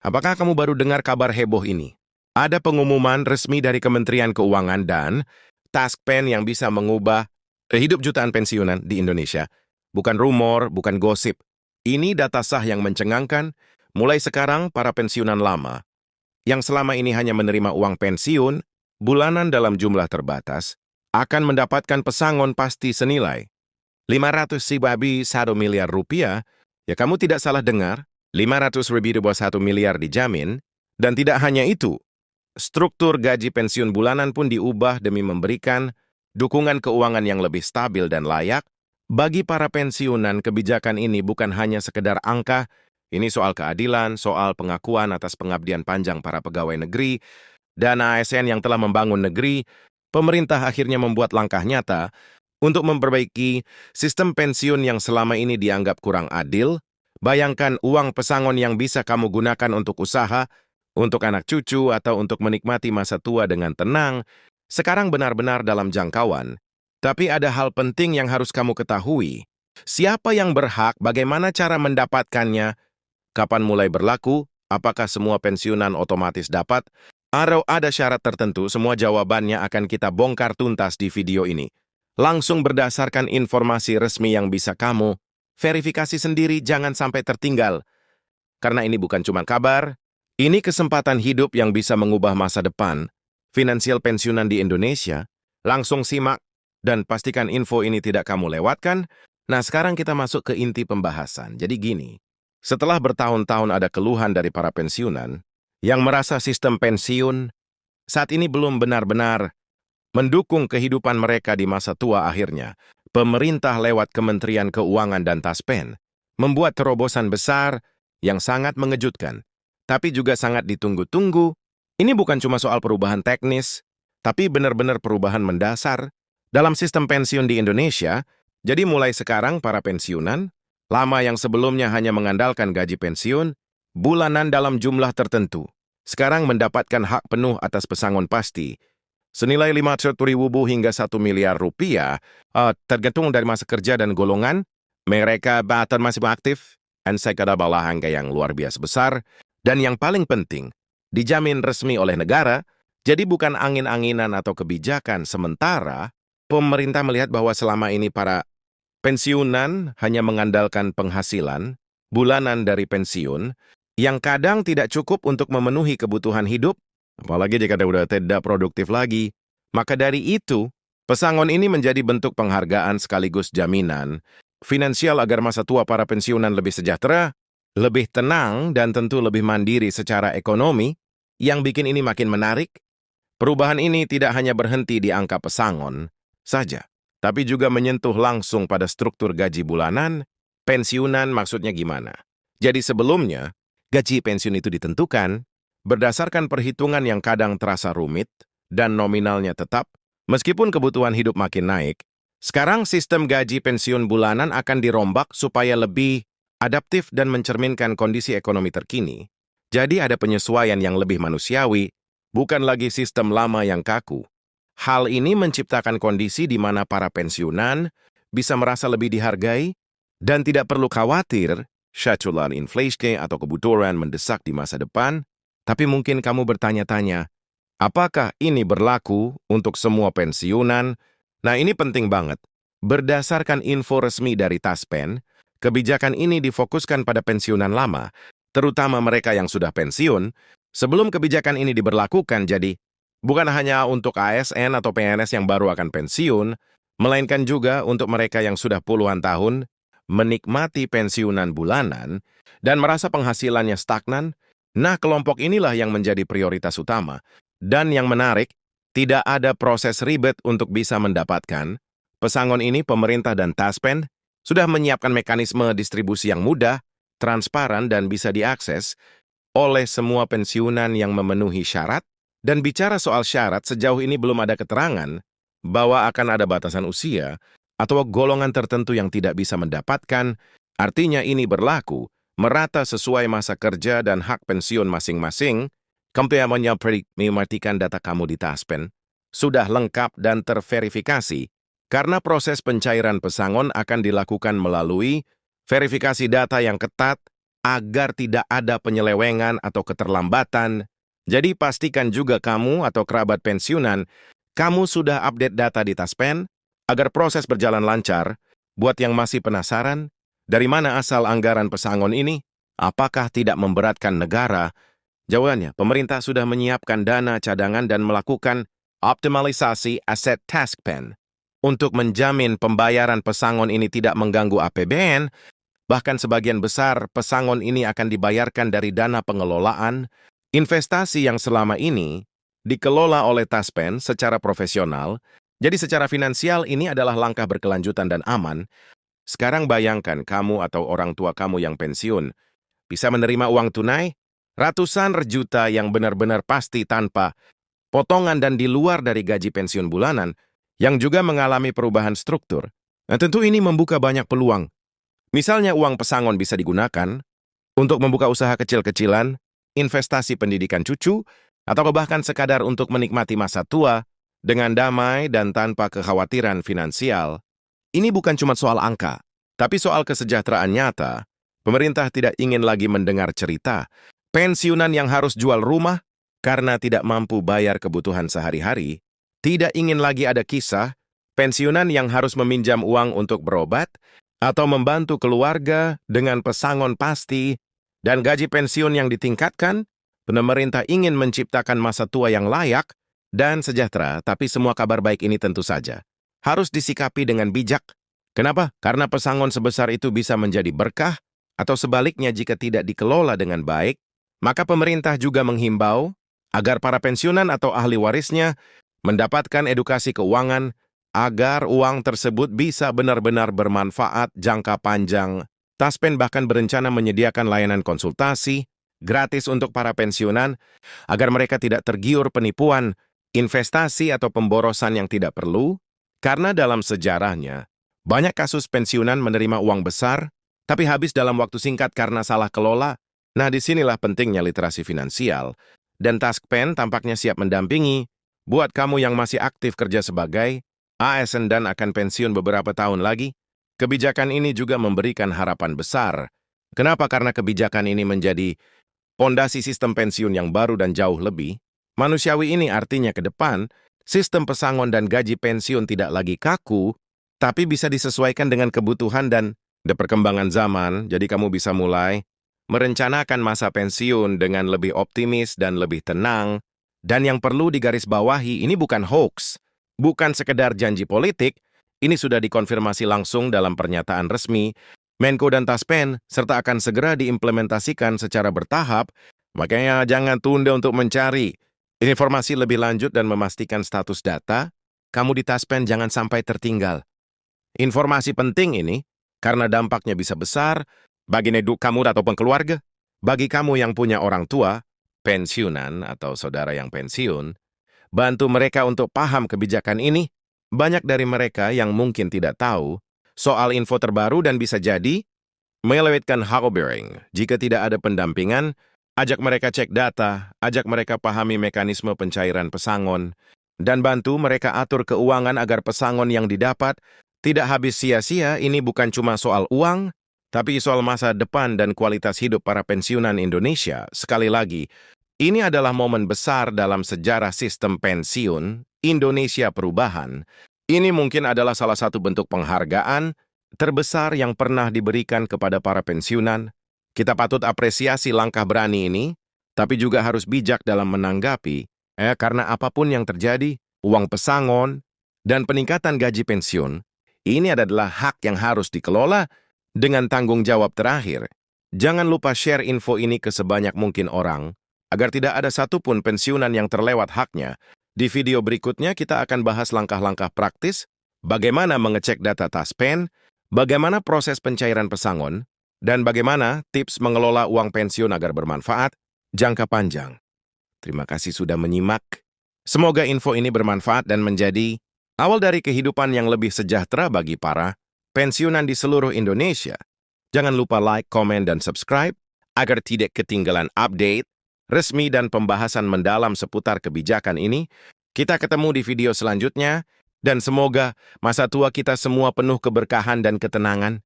Apakah kamu baru dengar kabar heboh ini? Ada pengumuman resmi dari Kementerian Keuangan dan TASPEN yang bisa mengubah hidup jutaan pensiunan di Indonesia. Bukan rumor, bukan gosip. Ini data sah yang mencengangkan. Mulai sekarang, para pensiunan lama yang selama ini hanya menerima uang pensiun bulanan dalam jumlah terbatas akan mendapatkan pesangon pasti senilai 500 ribu 1 miliar rupiah. Ya, kamu tidak salah dengar, 500 ribu 1 miliar dijamin. Dan tidak hanya itu, struktur gaji pensiun bulanan pun diubah demi memberikan dukungan keuangan yang lebih stabil dan layak. Bagi para pensiunan, kebijakan ini bukan hanya sekedar angka, ini soal keadilan, soal pengakuan atas pengabdian panjang para pegawai negeri, dan ASN yang telah membangun negeri. Pemerintah akhirnya membuat langkah nyata untuk memperbaiki sistem pensiun yang selama ini dianggap kurang adil. Bayangkan uang pesangon yang bisa kamu gunakan untuk usaha, untuk anak cucu, atau untuk menikmati masa tua dengan tenang, sekarang benar-benar dalam jangkauan. Tapi ada hal penting yang harus kamu ketahui. Siapa yang berhak, bagaimana cara mendapatkannya, kapan mulai berlaku, apakah semua pensiunan otomatis dapat, atau ada syarat tertentu. Semua jawabannya akan kita bongkar tuntas di video ini. Langsung berdasarkan informasi resmi yang bisa kamu verifikasi sendiri, jangan sampai tertinggal. Karena ini bukan cuma kabar, ini kesempatan hidup yang bisa mengubah masa depan finansial pensiunan di Indonesia. Langsung simak dan pastikan info ini tidak kamu lewatkan. Nah, sekarang kita masuk ke inti pembahasan. Jadi gini, setelah bertahun-tahun ada keluhan dari para pensiunan yang merasa sistem pensiun saat ini belum benar-benar mendukung kehidupan mereka di masa tua, akhirnya pemerintah lewat Kementerian Keuangan dan TASPEN membuat terobosan besar yang sangat mengejutkan, tapi juga sangat ditunggu-tunggu. Ini bukan cuma soal perubahan teknis, tapi benar-benar perubahan mendasar dalam sistem pensiun di Indonesia. Jadi mulai sekarang para pensiunan lama yang sebelumnya hanya mengandalkan gaji pensiun bulanan dalam jumlah tertentu, sekarang mendapatkan hak penuh atas pesangon pasti senilai 500 ribu hingga 1 miliar rupiah, tergantung dari masa kerja dan golongan. Mereka masih aktif, dan sekadar angka yang luar biasa besar, dan yang paling penting, dijamin resmi oleh negara. Jadi bukan angin-anginan atau kebijakan sementara. Pemerintah melihat bahwa selama ini para pensiunan hanya mengandalkan penghasilan bulanan dari pensiun yang kadang tidak cukup untuk memenuhi kebutuhan hidup, apalagi jika udah tidak produktif lagi. Maka dari itu, pesangon ini menjadi bentuk penghargaan sekaligus jaminan finansial agar masa tua para pensiunan lebih sejahtera, lebih tenang, dan tentu lebih mandiri secara ekonomi. Yang bikin ini makin menarik, perubahan ini tidak hanya berhenti di angka pesangon saja, tapi juga menyentuh langsung pada struktur gaji bulanan pensiunan. Maksudnya gimana? Jadi sebelumnya, gaji pensiun itu ditentukan berdasarkan perhitungan yang kadang terasa rumit dan nominalnya tetap, meskipun kebutuhan hidup makin naik. Sekarang sistem gaji pensiun bulanan akan dirombak supaya lebih adaptif dan mencerminkan kondisi ekonomi terkini. Jadi ada penyesuaian yang lebih manusiawi, bukan lagi sistem lama yang kaku. Hal ini menciptakan kondisi di mana para pensiunan bisa merasa lebih dihargai dan tidak perlu khawatir syatulan inflasi atau kebutuhan mendesak di masa depan. Tapi mungkin kamu bertanya-tanya, apakah ini berlaku untuk semua pensiunan? Nah, ini penting banget. Berdasarkan info resmi dari TASPEN, kebijakan ini difokuskan pada pensiunan lama, terutama mereka yang sudah pensiun. Sebelum kebijakan ini diberlakukan, jadi bukan hanya untuk ASN atau PNS yang baru akan pensiun, melainkan juga untuk mereka yang sudah puluhan tahun menikmati pensiunan bulanan dan merasa penghasilannya stagnan. Nah, kelompok inilah yang menjadi prioritas utama. Dan yang menarik, tidak ada proses ribet untuk bisa mendapatkan pesangon ini. Pemerintah dan TASPEN sudah menyiapkan mekanisme distribusi yang mudah, transparan, dan bisa diakses oleh semua pensiunan yang memenuhi syarat. Dan bicara soal syarat, sejauh ini belum ada keterangan bahwa akan ada batasan usia atau golongan tertentu yang tidak bisa mendapatkan. Artinya ini berlaku merata sesuai masa kerja dan hak pensiun masing-masing. Kamu yang memperhatikan data kamu di TASPEN sudah lengkap dan terverifikasi, karena proses pencairan pesangon akan dilakukan melalui verifikasi data yang ketat agar tidak ada penyelewengan atau keterlambatan. Jadi pastikan juga kamu atau kerabat pensiunan, kamu sudah update data di Taspen agar proses berjalan lancar. Buat yang masih penasaran, dari mana asal anggaran pesangon ini? Apakah tidak memberatkan negara? Jawabannya, pemerintah sudah menyiapkan dana cadangan dan melakukan optimalisasi aset Taspen. Untuk menjamin pembayaran pesangon ini tidak mengganggu APBN, bahkan sebagian besar pesangon ini akan dibayarkan dari dana pengelolaan, investasi yang selama ini dikelola oleh Taspen secara profesional. Jadi secara finansial ini adalah langkah berkelanjutan dan aman. Sekarang bayangkan kamu atau orang tua kamu yang pensiun bisa menerima uang tunai ratusan juta yang benar-benar pasti tanpa potongan dan di luar dari gaji pensiun bulanan yang juga mengalami perubahan struktur. Nah, tentu ini membuka banyak peluang. Misalnya uang pesangon bisa digunakan untuk membuka usaha kecil-kecilan, investasi pendidikan cucu, atau bahkan sekadar untuk menikmati masa tua dengan damai dan tanpa kekhawatiran finansial. Ini bukan cuma soal angka, tapi soal kesejahteraan nyata. Pemerintah tidak ingin lagi mendengar cerita pensiunan yang harus jual rumah karena tidak mampu bayar kebutuhan sehari-hari. Tidak ingin lagi ada kisah pensiunan yang harus meminjam uang untuk berobat atau membantu keluarga dengan pesangon pasti dan gaji pensiun yang ditingkatkan. Pemerintah ingin menciptakan masa tua yang layak dan sejahtera, tapi semua kabar baik ini tentu saja harus disikapi dengan bijak. Kenapa? Karena pesangon sebesar itu bisa menjadi berkah, atau sebaliknya jika tidak dikelola dengan baik, maka pemerintah juga menghimbau agar para pensiunan atau ahli warisnya mendapatkan edukasi keuangan agar uang tersebut bisa benar-benar bermanfaat jangka panjang. Taspen bahkan berencana menyediakan layanan konsultasi gratis untuk para pensiunan agar mereka tidak tergiur penipuan, investasi atau pemborosan yang tidak perlu, karena dalam sejarahnya, banyak kasus pensiunan menerima uang besar, tapi habis dalam waktu singkat karena salah kelola. Nah, disinilah pentingnya literasi finansial, dan Taspen tampaknya siap mendampingi buat kamu yang masih aktif kerja sebagai ASN dan akan pensiun beberapa tahun lagi. Kebijakan ini juga memberikan harapan besar. Kenapa? Karena kebijakan ini menjadi pondasi sistem pensiun yang baru dan jauh lebih manusiawi. Ini artinya ke depan, sistem pesangon dan gaji pensiun tidak lagi kaku, tapi bisa disesuaikan dengan kebutuhan dan perkembangan zaman, jadi kamu bisa mulai merencanakan masa pensiun dengan lebih optimis dan lebih tenang. Dan yang perlu digarisbawahi, ini bukan hoax, bukan sekedar janji politik, ini sudah dikonfirmasi langsung dalam pernyataan resmi Menko dan Taspen, serta akan segera diimplementasikan secara bertahap. Makanya jangan tunda untuk mencari informasi lebih lanjut dan memastikan status data. Kamu di Taspen jangan sampai tertinggal. Informasi penting ini, karena dampaknya bisa besar bagi kamu ataupun keluarga. Bagi kamu yang punya orang tua, pensiunan atau saudara yang pensiun, bantu mereka untuk paham kebijakan ini. Banyak dari mereka yang mungkin tidak tahu soal info terbaru dan bisa jadi melewatkan harrowing. Jika tidak ada pendampingan, ajak mereka cek data, ajak mereka pahami mekanisme pencairan pesangon, dan bantu mereka atur keuangan agar pesangon yang didapat tidak habis sia-sia. Ini bukan cuma soal uang, tapi soal masa depan dan kualitas hidup para pensiunan Indonesia. Sekali lagi, ini adalah momen besar dalam sejarah sistem pensiun Indonesia perubahan. Ini mungkin adalah salah satu bentuk penghargaan terbesar yang pernah diberikan kepada para pensiunan. Kita patut apresiasi langkah berani ini, tapi juga harus bijak dalam menanggapi, karena apapun yang terjadi, uang pesangon dan peningkatan gaji pensiun, ini adalah hak yang harus dikelola dengan tanggung jawab terakhir. Jangan lupa share info ini ke sebanyak mungkin orang, agar tidak ada satupun pensiunan yang terlewat haknya. Di video berikutnya kita akan bahas langkah-langkah praktis, bagaimana mengecek data Taspen, bagaimana proses pencairan pesangon, dan bagaimana tips mengelola uang pensiun agar bermanfaat jangka panjang. Terima kasih sudah menyimak. Semoga info ini bermanfaat dan menjadi awal dari kehidupan yang lebih sejahtera bagi para pensiunan di seluruh Indonesia. Jangan lupa like, komen, dan subscribe agar tidak ketinggalan update resmi dan pembahasan mendalam seputar kebijakan ini. Kita ketemu di video selanjutnya, dan semoga masa tua kita semua penuh keberkahan dan ketenangan.